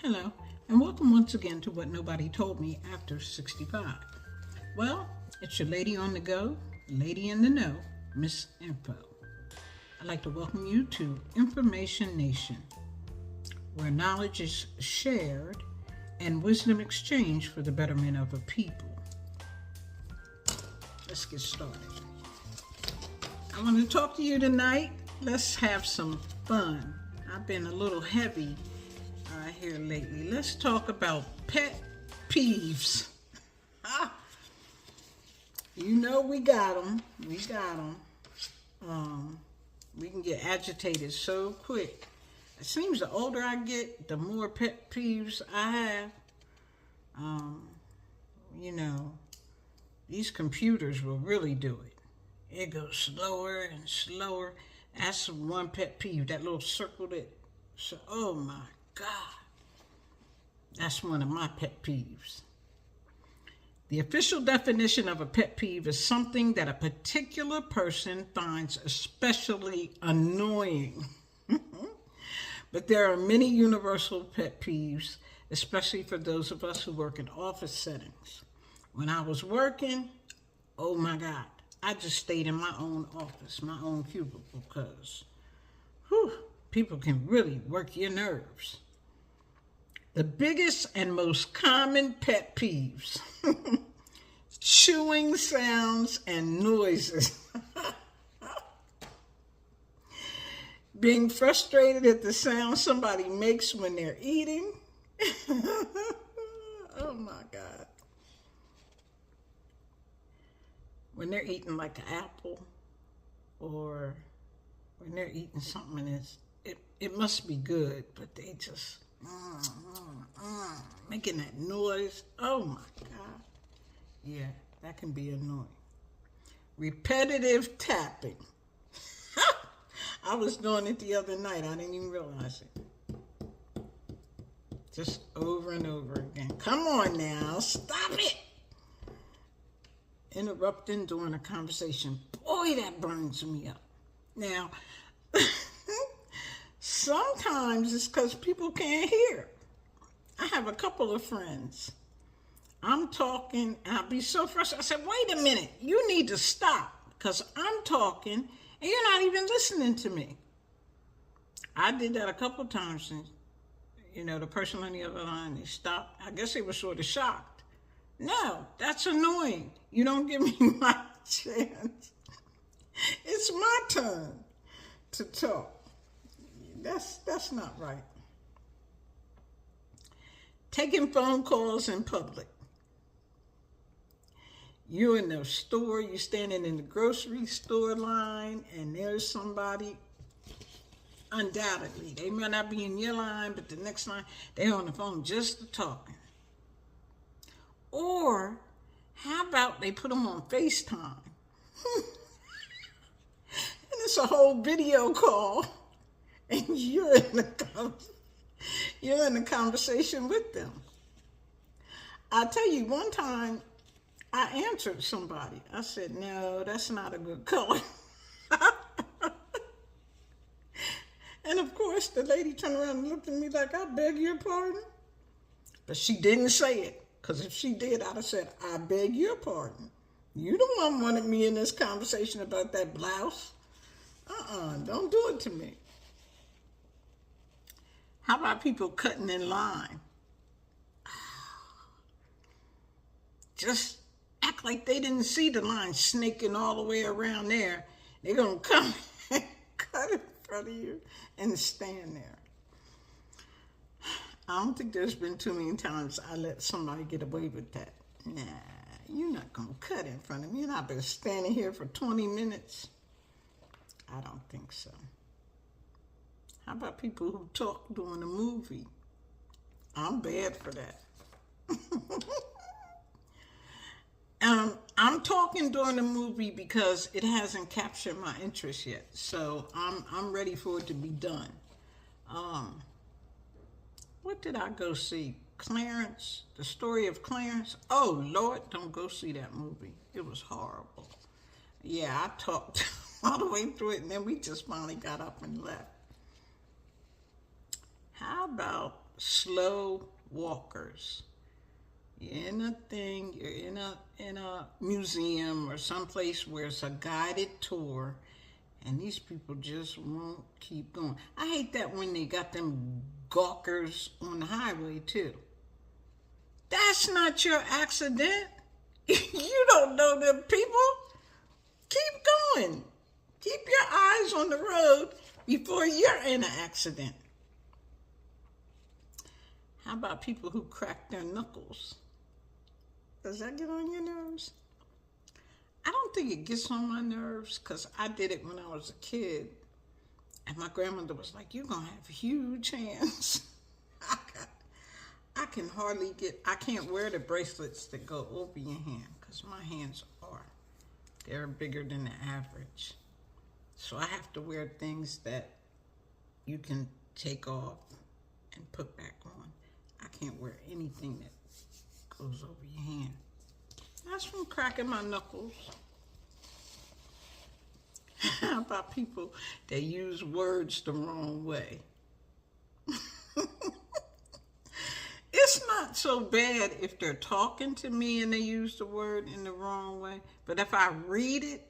Hello, and welcome once again to What Nobody Told Me After 65. Well, it's your lady on the go, lady in the know, Miss Info. I'd like to welcome you to Information Nation, where knowledge is shared and wisdom exchanged for the betterment of a people. Let's get started. I want to talk to you tonight. Let's have some fun. I've been a little heavy here lately. Let's talk about pet peeves. You know we got them. We can get agitated so quick. It seems the older I get, the more pet peeves I have. These computers will really do it. It goes slower and slower. That's one pet peeve, that little circle oh my God. That's one of my pet peeves. The official definition of a pet peeve is something that a particular person finds especially annoying. But there are many universal pet peeves, especially for those of us who work in office settings. When I was working, oh my God, I just stayed in my own office, my own cubicle, because people can really work your nerves. The biggest and most common pet peeves, chewing sounds and noises. Being frustrated at the sound somebody makes when they're eating. Oh my God. When they're eating like an apple, or when they're eating something and it must be good, but they just making that noise. Oh my God. Yeah, that can be annoying. Repetitive tapping. I was doing it the other night. I didn't even realize it. Just over and over again. Come on now, stop it. Interrupting during a conversation. Boy, that burns me up. Now, sometimes it's because people can't hear. I have a couple of friends. I'm talking, and I'll be so frustrated. I said, wait a minute, you need to stop, because I'm talking, and you're not even listening to me. I did that a couple of times, and, the person on the other line, they stopped. I guess they were sort of shocked. No, that's annoying. You don't give me my chance. It's my turn to talk. That's not right. Taking phone calls in public. You're in the store, you're standing in the grocery store line, and there's somebody, undoubtedly, they may not be in your line, but the next line, they're on the phone just talking. Or, how about they put them on FaceTime? And it's a whole video call, and you're in the conversation with them. I tell you, one time I answered somebody. I said, no, that's not a good color. And of course, the lady turned around and looked at me like, I beg your pardon. But she didn't say it, because if she did, I'd have said, I beg your pardon. You the one wanted me in this conversation about that blouse. Don't do it to me. How about people cutting in line? Just act like they didn't see the line snaking all the way around there. They're going to come and cut in front of you and stand there. I don't think there's been too many times I let somebody get away with that. Nah, you're not going to cut in front of me. And I've been standing here for 20 minutes. I don't think so. How about people who talk during a movie? I'm bad for that. I'm talking during the movie because it hasn't captured my interest yet. So I'm ready for it to be done. What did I go see? Clarence, the story of Clarence. Oh, Lord, don't go see that movie. It was horrible. Yeah, I talked all the way through it, and then we just finally got up and left. How about slow walkers. You're in a thing, you're in a museum or someplace where it's a guided tour, and these people just won't keep going. I hate that when they got them gawkers on the highway too. That's not your accident. You don't know them people. Keep going. Keep your eyes on the road before you're in an accident. How about people who crack their knuckles? Does that get on your nerves? I don't think it gets on my nerves because I did it when I was a kid. And my grandmother was like, you're going to have huge hands. I can hardly I can't wear the bracelets that go over your hand because my hands they're bigger than the average. So I have to wear things that you can take off and put back on. I can't wear anything that goes over your hand. That's from cracking my knuckles. How about people that use words the wrong way? It's not so bad if they're talking to me and they use the word in the wrong way, but if I read it,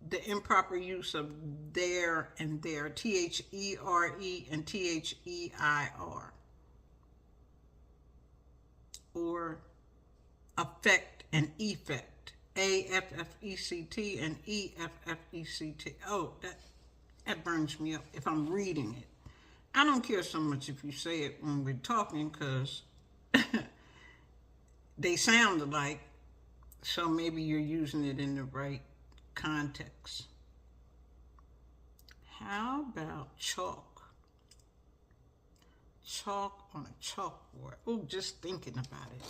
the improper use of there and there, T-H-E-R-E and T-H-E-I-R, or affect and effect, A-F-F-E-C-T and E-F-F-E-C-T. Oh, that burns me up if I'm reading it. I don't care so much if you say it when we're talking because they sound alike, so maybe you're using it in the right context. How about chalk? Chalk on a chalkboard. Oh, just thinking about it.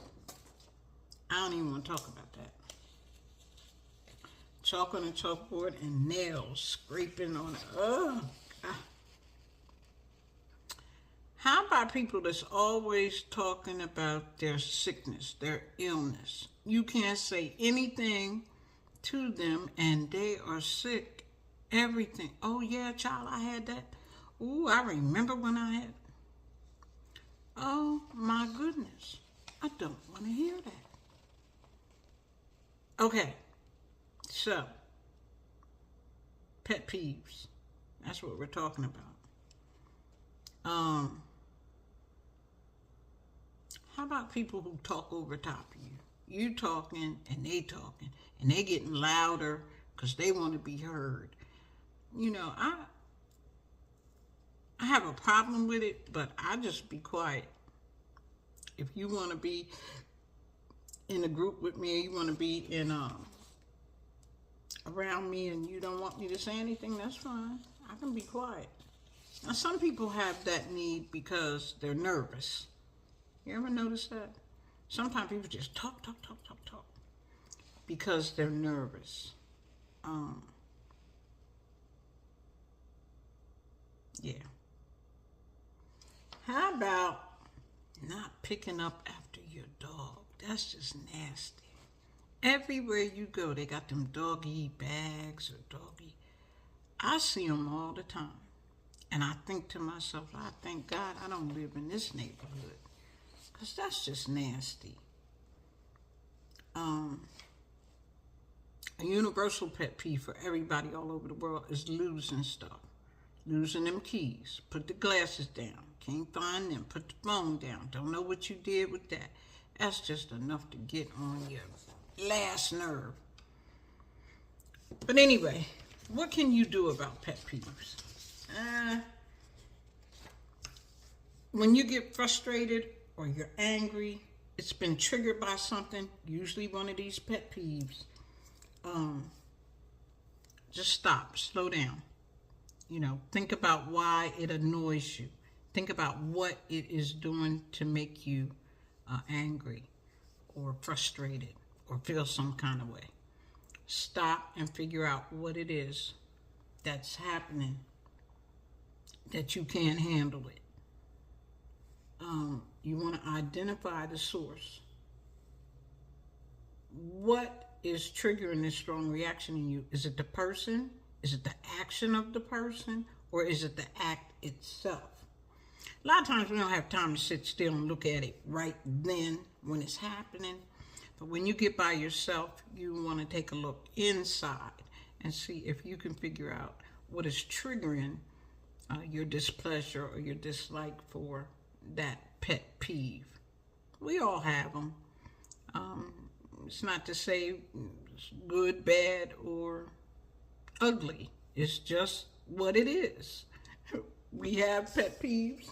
I don't even want to talk about that. Chalk on a chalkboard and nails scraping on it. Oh, God. How about people that's always talking about their sickness, their illness? You can't say anything to them and they are sick. Everything. Oh, yeah, child, I had that. Ooh, I remember when I had. Oh, my goodness. I don't want to hear that. Okay, so, pet peeves. That's what we're talking about. How about people who talk over top of you? You talking and they getting louder because they want to be heard. You know, I have a problem with it, but I just be quiet. If you want to be in a group with me, you want to be in around me and you don't want me to say anything, that's fine. I can be quiet. Now, some people have that need because they're nervous. You ever notice that? Sometimes people just talk because they're nervous. Yeah. How about not picking up after your dog? That's just nasty. Everywhere you go, they got them doggy bags or doggy. I see them all the time. And I think to myself, I thank God I don't live in this neighborhood. Because that's just nasty. A universal pet peeve for everybody all over the world is losing stuff. Losing them keys. Put the glasses down. Can't find them. Put the phone down. Don't know what you did with that. That's just enough to get on your last nerve. But anyway, what can you do about pet peeves? When you get frustrated or you're angry, it's been triggered by something, usually one of these pet peeves, just stop, slow down. You know, think about why it annoys you. Think about what it is doing to make you angry or frustrated or feel some kind of way. Stop and figure out what it is that's happening that you can't handle it. You want to identify the source. What is triggering this strong reaction in you? Is it the person? Is it the action of the person? Or is it the act itself? A lot of times we don't have time to sit still and look at it right then when it's happening. But when you get by yourself, you want to take a look inside and see if you can figure out what is triggering your displeasure or your dislike for that pet peeve. We all have them. It's not to say it's good, bad, or ugly. It's just what it is. We have pet peeves.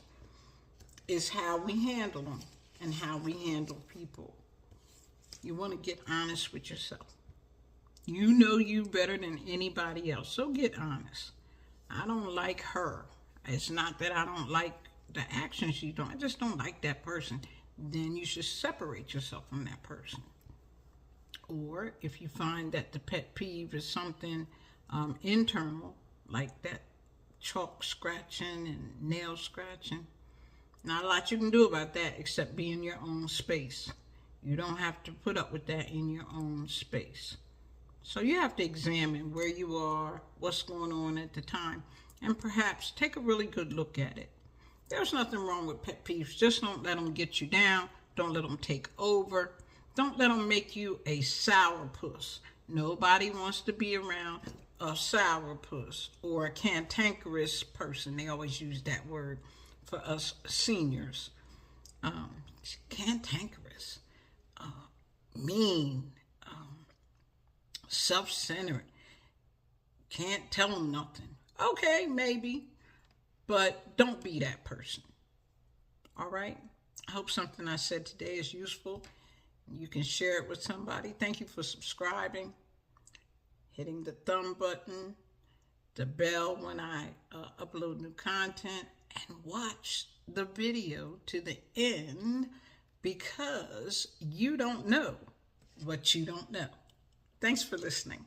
It's how we handle them and how we handle people. You want to get honest with yourself. You know you better than anybody else, so get honest. I don't like her. It's not that I don't like the actions she's doing. I just don't like that person. Then you should separate yourself from that person. Or if you find that the pet peeve is something internal, like that chalk scratching and nail scratching, not a lot you can do about that except be in your own space. You don't have to put up with that in your own space. So you have to examine where you are, what's going on at the time, and perhaps take a really good look at it. There's nothing wrong with pet peeves. Just don't let them get you down. Don't let them take over. Don't let them make you a sourpuss. Nobody wants to be around a sourpuss or a cantankerous person. They always use that word for us seniors. Cantankerous, mean, self-centered, can't tell them nothing. Okay, maybe, but don't be that person. All right? I hope something I said today is useful. You can share it with somebody. Thank you for subscribing, hitting the thumb button, the bell when I upload new content, and watch the video to the end, because you don't know what you don't know. Thanks for listening.